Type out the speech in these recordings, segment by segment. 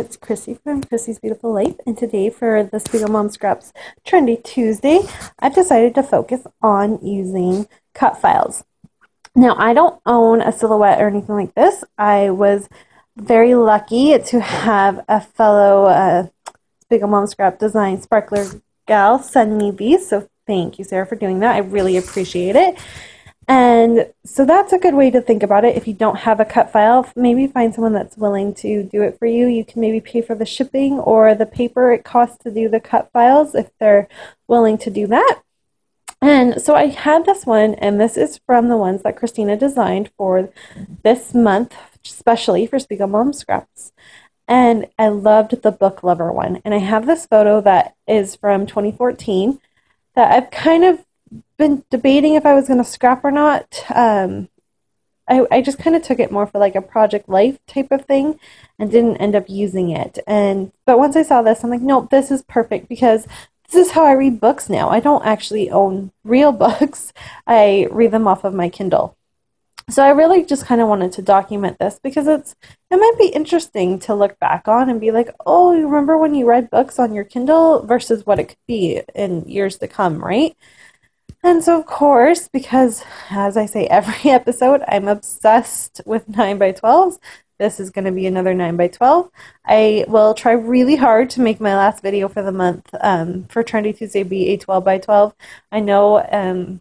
it's Chrissy from Chrissy's Beautiful Life, and today for the Spiegel Mom Scraps Trendy Tuesday, I've decided to focus on using cut files. Now, I don't own a silhouette or anything like this. I was very lucky to have a fellow Spiegel Mom Scrap Design Sparkler gal send me these, so thank you, Sarah, for doing that. I really appreciate it. And so that's a good way to think about it. If you don't have a cut file, maybe find someone that's willing to do it for you. You can maybe pay for the shipping or the paper it costs to do the cut files if they're willing to do that. And so I had this one, and this is from the ones that Christina designed for this month, especially for Spiegel Mom Scraps. And I loved the book lover one. And I have this photo that is from 2014 that I've kind of been debating if I was going to scrap or not. I just kind of took it more for like a project life type of thing and didn't end up using it. But once I saw this, I'm like, no, this is perfect because this is how I read books now. I don't actually own real books. I read them off of my Kindle. So I really just kind of wanted to document this because it might be interesting to look back on and be like, oh, you remember when you read books on your Kindle versus what it could be in years to come, right? And so, of course, because, as I say every episode, I'm obsessed with 9x12s. This is going to be another 9x12. I will try really hard to make my last video for the month for Trendy Tuesday be a 12x12. I know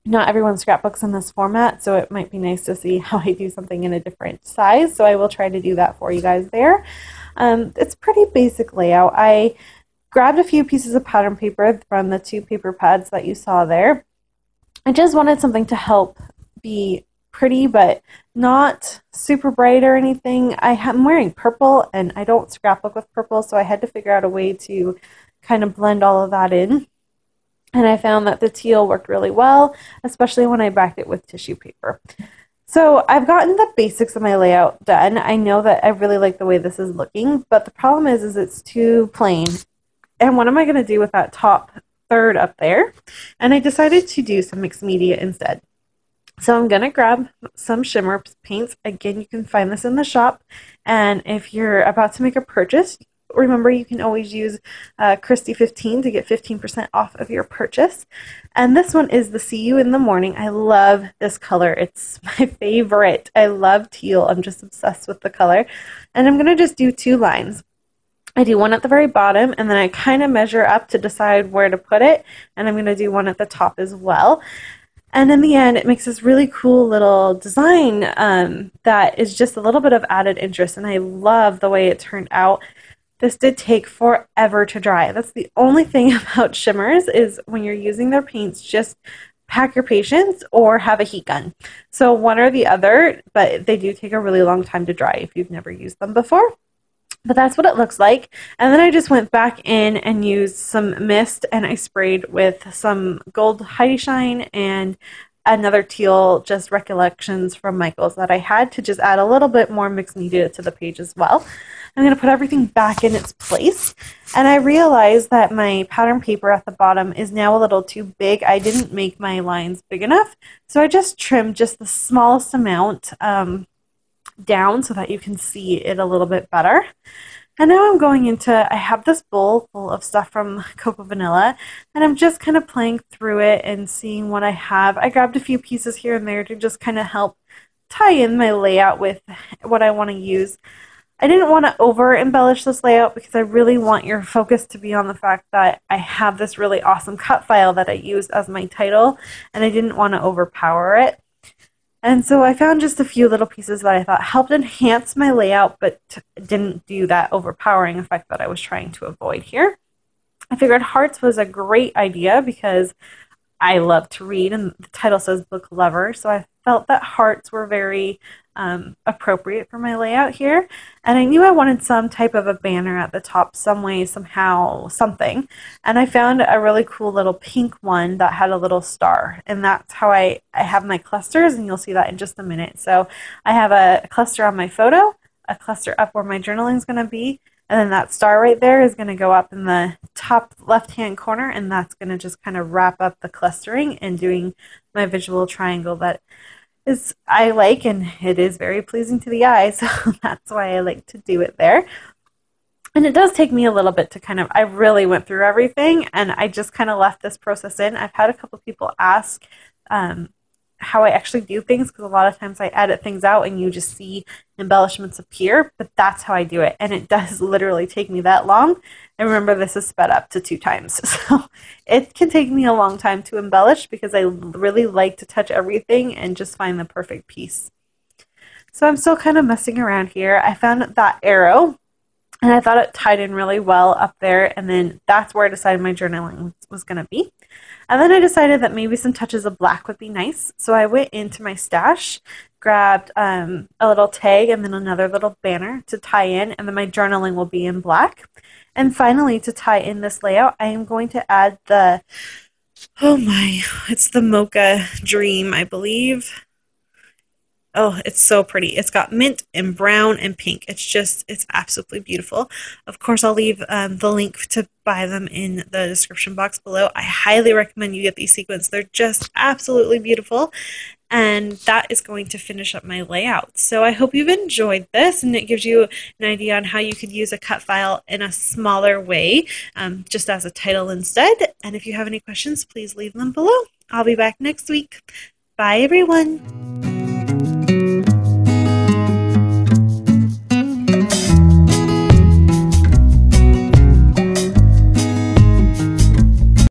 not everyone scrapbooks in this format, so it might be nice to see how I do something in a different size. So I will try to do that for you guys there. It's pretty basic layout. I grabbed a few pieces of pattern paper from the two paper pads that you saw there. I just wanted something to help be pretty but not super bright or anything. I'm wearing purple and I don't scrapbook with purple, so I had to figure out a way to kind of blend all of that in. And I found that the teal worked really well, especially when I backed it with tissue paper. So I've gotten the basics of my layout done. I know that I really like the way this is looking, but the problem is it's too plain. And what am I going to do with that top third up there? And I decided to do some mixed media instead. So I'm going to grab some shimmer paints. Again, you can find this in the shop. And if you're about to make a purchase, remember you can always use Christy15 to get 15% off of your purchase. And this one is the See You in the Morning. I love this color. It's my favorite. I love teal. I'm just obsessed with the color. And I'm going to just do two lines. I do one at the very bottom, and then I kind of measure up to decide where to put it, and I'm going to do one at the top as well. And in the end, it makes this really cool little design that is just a little bit of added interest, and I love the way it turned out. This did take forever to dry. That's the only thing about shimmers is when you're using their paints, just pack your patience or have a heat gun. So one or the other, but they do take a really long time to dry if you've never used them before. But that's what it looks like. And then I just went back in and used some mist and I sprayed with some gold Heidi Shine and another teal, just recollections from Michael's that I had to just add a little bit more mixed media to the page as well. I'm going to put everything back in its place. And I realized that my pattern paper at the bottom is now a little too big. I didn't make my lines big enough. So I just trimmed just the smallest amount down so that you can see it a little bit better. And now I'm going into, I have this bowl full of stuff from Cocoa Vanilla, and I'm just kind of playing through it and seeing what I have. I grabbed a few pieces here and there to just kind of help tie in my layout with what I want to use. I didn't want to over embellish this layout because I really want your focus to be on the fact that I have this really awesome cut file that I used as my title, and I didn't want to overpower it. And so I found just a few little pieces that I thought helped enhance my layout, but didn't do that overpowering effect that I was trying to avoid here. I figured hearts was a great idea because I love to read, and the title says book lover, so I felt that hearts were very appropriate for my layout here. And I knew I wanted some type of a banner at the top, some way, somehow, something. And I found a really cool little pink one that had a little star. And that's how I have my clusters, and you'll see that in just a minute. So I have a cluster on my photo, a cluster up where my journaling is going to be, and then that star right there is going to go up in the top left-hand corner, and that's going to just kind of wrap up the clustering and doing my visual triangle that I like, and it is very pleasing to the eye, so that's why I like to do it there. And it does take me a little bit to kind of, I really went through everything and I just kind of left this process in. I've had a couple people ask how I actually do things because a lot of times I edit things out and you just see embellishments appear, but that's how I do it. And it does literally take me that long. And remember, this is sped up to 2 times. So it can take me a long time to embellish because I really like to touch everything and just find the perfect piece. So I'm still kind of messing around here. I found that arrow and I thought it tied in really well up there, and then that's where I decided my journaling was going to be. And then I decided that maybe some touches of black would be nice, so I went into my stash, grabbed a little tag and then another little banner to tie in, and then my journaling will be in black. And finally, to tie in this layout, I am going to add the, oh my, it's the Mocha Dream, I believe. Oh, it's so pretty. It's got mint and brown and pink. It's absolutely beautiful. Of course, I'll leave the link to buy them in the description box below. I highly recommend you get these sequins. They're just absolutely beautiful. And that is going to finish up my layout. So I hope you've enjoyed this and it gives you an idea on how you could use a cut file in a smaller way, just as a title instead. And if you have any questions, please leave them below. I'll be back next week. Bye, everyone.